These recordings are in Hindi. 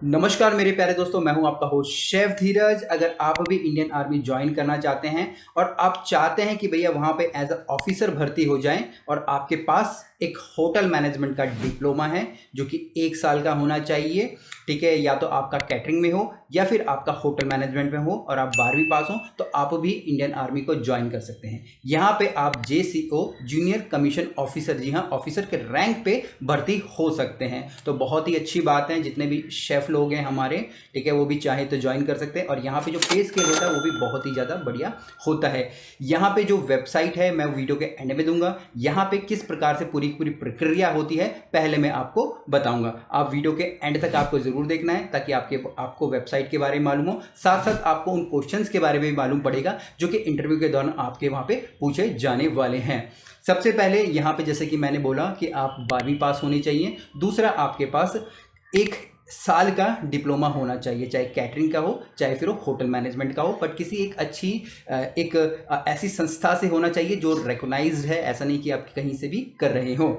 नमस्कार मेरे प्यारे दोस्तों, मैं हूं आपका होस्ट शेफ धीरज। अगर आप अभी इंडियन आर्मी ज्वाइन करना चाहते हैं और आप चाहते हैं कि भैया वहां पे एज अ ऑफिसर भर्ती हो जाएं और आपके पास एक होटल मैनेजमेंट का डिप्लोमा है जो कि 1 साल का होना चाहिए, ठीक है। या तो आपका कैटरिंग में हो या फिर आपका होटल मैनेजमेंट में हो और आप 12वीं पास हो तो आप भी इंडियन आर्मी को ज्वाइन कर सकते हैं। यहाँ पे आप JCO जूनियर कमीशन ऑफिसर, जी हाँ, ऑफिसर के रैंक पे भर्ती हो सकते हैं। तो बहुत ही अच्छी बात है, जितने भी शेफ लोग हैं हमारे, ठीक है, वो भी चाहे तो ज्वाइन कर सकते हैं। और यहाँ पे जो पे स्केल होता है वो भी बहुत ही ज़्यादा बढ़िया होता है। यहाँ पे जो वेबसाइट है मैं वीडियो के एंड में दूंगा। यहाँ पे किस प्रकार से पूरी पूरी प्रक्रिया होती है पहले मैं आपको बताऊंगा। आप वीडियो के एंड तक आपको जरूर देखना है ताकि आपको वेबसाइट के बारे में मालूम हो, साथ साथ आपको उन क्वेश्चंस के बारे में भी मालूम पड़ेगा जो कि इंटरव्यू के दौरान आपके वहाँ पे पूछे जाने वाले हैं। सबसे पहले यहाँ पे जैसे कि मैंने बोला कि आप 12वीं पास होनी चाहिए। दूसरा, आपके पास 1 साल का डिप्लोमा होना चाहिए, चाहे कैटरिंग का हो चाहे फिर होटल मैनेजमेंट का हो, बट किसी एक अच्छी ऐसी संस्था से होना चाहिए जो रिकॉग्नाइज्ड है, ऐसा नहीं कि आप कहीं से भी कर रहे हो।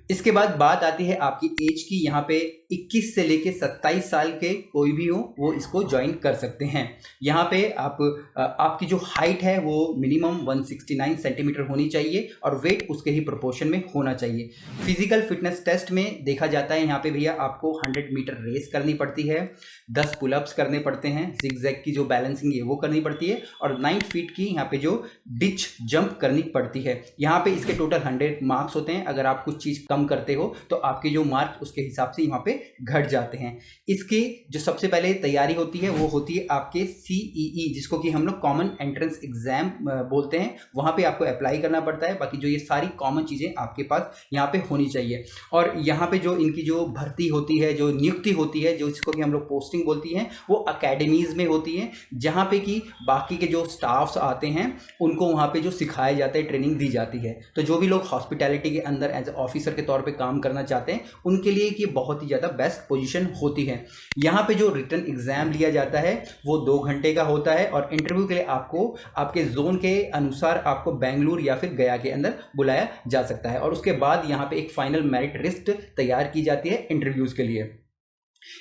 इसके बाद बात आती है आपकी एज की। यहाँ पे 21 से लेके 27 साल के कोई भी हो वो इसको ज्वाइन कर सकते हैं। यहाँ पे आपकी जो हाइट है वो मिनिमम 169 सेंटीमीटर होनी चाहिए और वेट उसके ही प्रोपोर्शन में होना चाहिए। फिजिकल फिटनेस टेस्ट में देखा जाता है यहाँ पे भैया आपको 100 मीटर रेस करनी पड़ती है, 10 पुलअप्स करने पड़ते हैं, जिगजैग की जो बैलेंसिंग है वो करनी पड़ती है और 9 फीट की यहाँ पे जो डिच जंप करनी पड़ती है। यहाँ पे इसके टोटल 100 मार्क्स होते हैं। अगर आप कुछ चीज़ कम करते हो तो आपके जो मार्क उसके हिसाब से यहाँ पे घट जाते हैं। इसकी जो सबसे पहले तैयारी होती है वो होती है आपके CEE, जिसको कि हम लोग कॉमन एंट्रेंस एग्जाम बोलते हैं। वहाँ पे आपको अप्लाई करना पड़ता है। बाकी जो ये सारी कॉमन चीज़ें आपके पास यहाँ पे होनी चाहिए। और यहाँ पे जो इनकी जो भर्ती होती है, जो नियुक्ति होती है, जो इसको कि हम लोग पोस्टिंग बोलती हैं, वो अकेडमीज़ में होती है जहाँ पे कि बाकी के जो स्टाफ्स आते हैं उनको वहाँ पे जो सिखाया जाता है, ट्रेनिंग दी जाती है। तो जो भी लोग हॉस्पिटैलिटी के अंदर एज ऑफिसर के तौर पे काम करना चाहते हैं उनके लिए ये बहुत ही ज़्यादा बेस्ट पोजीशन होती है। यहाँ पे जो रिटन एग्जाम लिया जाता है वो 2 घंटे का होता है और इंटरव्यू के लिए आपको आपके जोन के अनुसार आपको बेंगलुरु या फिर गया के अंदर बुलाया जा सकता है। और उसके बाद यहाँ पे एक फाइनल मेरिट लिस्ट तैयार की जाती है इंटरव्यूज के लिए।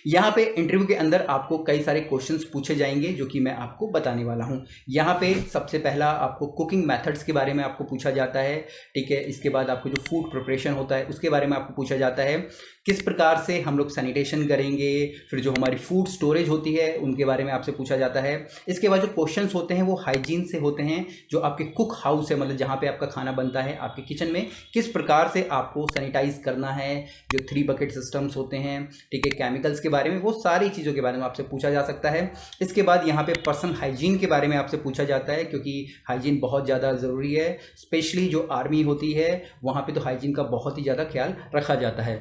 यहाँ पे इंटरव्यू के अंदर आपको कई सारे क्वेश्चंस पूछे जाएंगे जो कि मैं आपको बताने वाला हूँ। यहाँ पे सबसे पहला आपको कुकिंग मेथड्स के बारे में आपको पूछा जाता है, ठीक है। इसके बाद आपको जो फूड प्रिपरेशन होता है उसके बारे में आपको पूछा जाता है, किस प्रकार से हम लोग सैनिटेशन करेंगे, फिर जो हमारी फूड स्टोरेज होती है उनके बारे में आपसे पूछा जाता है। इसके बाद जो क्वेश्चंस होते हैं वो हाइजीन से होते हैं, जो आपके कुक हाउस है, मतलब जहाँ पे आपका खाना बनता है आपके किचन में, किस प्रकार से आपको सैनिटाइज करना है, जो 3 बकेट सिस्टम्स होते हैं, ठीक है, केमिकल्स के बारे में, वो सारी चीज़ों के बारे में आपसे पूछा जा सकता है। इसके बाद यहाँ पे पर्सनल हाइजीन के बारे में आपसे पूछा जाता है क्योंकि हाइजीन बहुत ज़्यादा ज़रूरी है। स्पेशली जो आर्मी होती है वहाँ पे तो हाइजीन का बहुत ही ज़्यादा ख्याल रखा जाता है।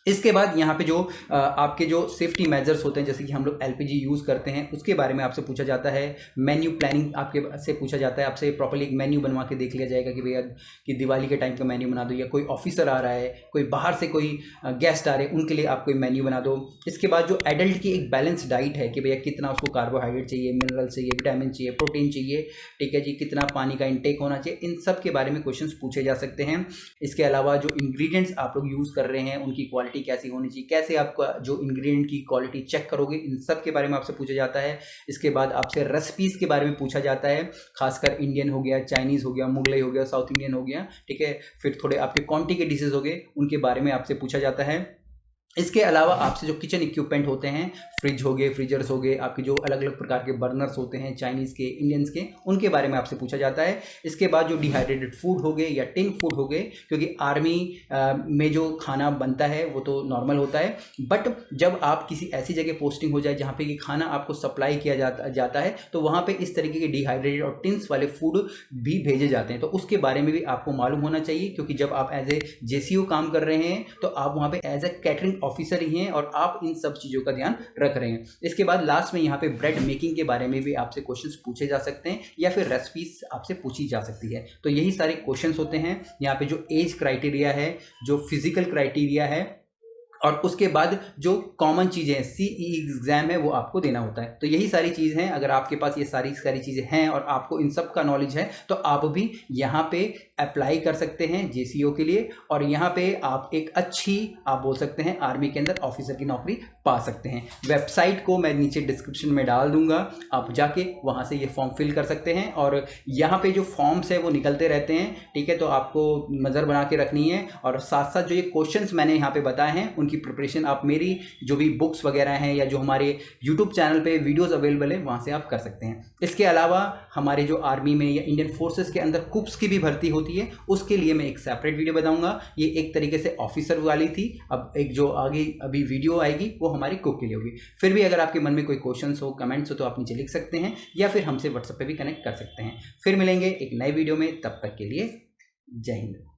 इसके बाद यहाँ पे जो आपके जो सेफ्टी मेजर्स होते हैं, जैसे कि हम लोग LPG यूज़ करते हैं उसके बारे में आपसे पूछा जाता है। मेन्यू प्लानिंग आपके से पूछा जाता है, आपसे प्रॉपर्ली एक मेन्यू बनवा के देख लिया जाएगा कि भैया कि दिवाली के टाइम का मेन्यू बना दो, या कोई ऑफिसर आ रहा है, कोई बाहर से कोई गेस्ट आ रहे हैं उनके लिए आप कोई मेन्यू बना दो। इसके बाद जो एडल्ट की एक बैलेंस डाइट है कि भैया कितना उसको कार्बोहाइड्रेट चाहिए, मिनरल चाहिए, विटामिन चाहिए, प्रोटीन चाहिए, ठीक है जी, कितना पानी का इंटेक होना चाहिए, इन सब के बारे में क्वेश्चन पूछे जा सकते हैं। इसके अलावा जो इंग्रीडियंट्स आप लोग यूज़ कर रहे हैं उनकी क्वालिटी कैसी होनी चाहिए, कैसे आपका जो इंग्रेडिएंट की क्वालिटी चेक करोगे, इन सब के बारे में आपसे पूछा जाता है। इसके बाद आपसे रेसिपीज के बारे में पूछा जाता है, खासकर इंडियन हो गया, चाइनीज़ हो गया, मुगलई हो गया, साउथ इंडियन हो गया, ठीक है। फिर थोड़े आपके कॉन्टी के डिशेज हो गए उनके बारे में आपसे पूछा जाता है। इसके अलावा आपसे जो किचन इक्विपमेंट होते हैं, फ्रिज हो गए, फ्रीजर्स हो गए, आपके जो अलग अलग प्रकार के बर्नर्स होते हैं चाइनीज़ के, इंडियंस के, उनके बारे में आपसे पूछा जाता है। इसके बाद जो डिहाइड्रेटेड फूड हो गए या टिन फूड हो गए, क्योंकि आर्मी में जो खाना बनता है वो तो नॉर्मल होता है, बट जब आप किसी ऐसी जगह पोस्टिंग हो जाए जहाँ पे कि खाना आपको सप्लाई किया जाता है तो वहाँ पे इस तरीके के डिहाइड्रेटेड और टिन्स वाले फूड भी भेजे जाते हैं। तो उसके बारे में भी आपको मालूम होना चाहिए, क्योंकि जब आप एज ए JCO काम कर रहे हैं तो आप वहाँ पे एज ए कैटरिंग ऑफिसर ही हैं और आप इन सब चीज़ों का ध्यान रख रहे हैं। इसके बाद लास्ट में यहाँ पे ब्रेड मेकिंग के बारे में भी आपसे क्वेश्चंस पूछे जा सकते हैं या फिर रेसिपीज आपसे पूछी जा सकती है। तो यही सारे क्वेश्चंस होते हैं। यहाँ पे जो एज क्राइटेरिया है, जो फिजिकल क्राइटेरिया है, और उसके बाद जो कॉमन चीज़ें हैं, CE एग्ज़ाम है वो आपको देना होता है। तो यही सारी चीज़ हैं। अगर आपके पास ये सारी चीज़ें हैं और आपको इन सब का नॉलेज है तो आप भी यहाँ पे अप्लाई कर सकते हैं जेसीओ के लिए, और यहाँ पे आप एक अच्छी, आप बोल सकते हैं, आर्मी के अंदर ऑफिसर की नौकरी पा सकते हैं। वेबसाइट को मैं नीचे डिस्क्रिप्शन में डाल दूंगा, आप जाके वहाँ से ये फॉर्म फिल कर सकते हैं। और यहाँ पे जो फॉर्म्स है वो निकलते रहते हैं, ठीक है, तो आपको नज़र बना के रखनी है। और साथ साथ जो ये क्वेश्चंस मैंने यहाँ पे बताए हैं उनकी प्रिपरेशन आप मेरी जो भी बुक्स वगैरह हैं या जो हमारे यूट्यूब चैनल पे वीडियोस अवेलेबल है वहाँ से आप कर सकते हैं। इसके अलावा हमारे जो आर्मी में या इंडियन फोर्सेस के अंदर कुक्स की भी भर्ती होती है, उसके लिए मैं एक सेपरेट वीडियो बताऊंगा। ये एक तरीके से ऑफिसर वाली थी, अब एक जो आगे अभी वीडियो आएगी वो हमारी कुक के लिए होगी। फिर भी अगर आपके मन में कोई क्वेश्चंस हो, कमेंट्स हो, तो आप नीचे लिख सकते हैं या फिर हमसे व्हाट्सएप पे भी कनेक्ट कर सकते हैं। फिर मिलेंगे एक नए वीडियो में, तब तक के लिए जय हिंद।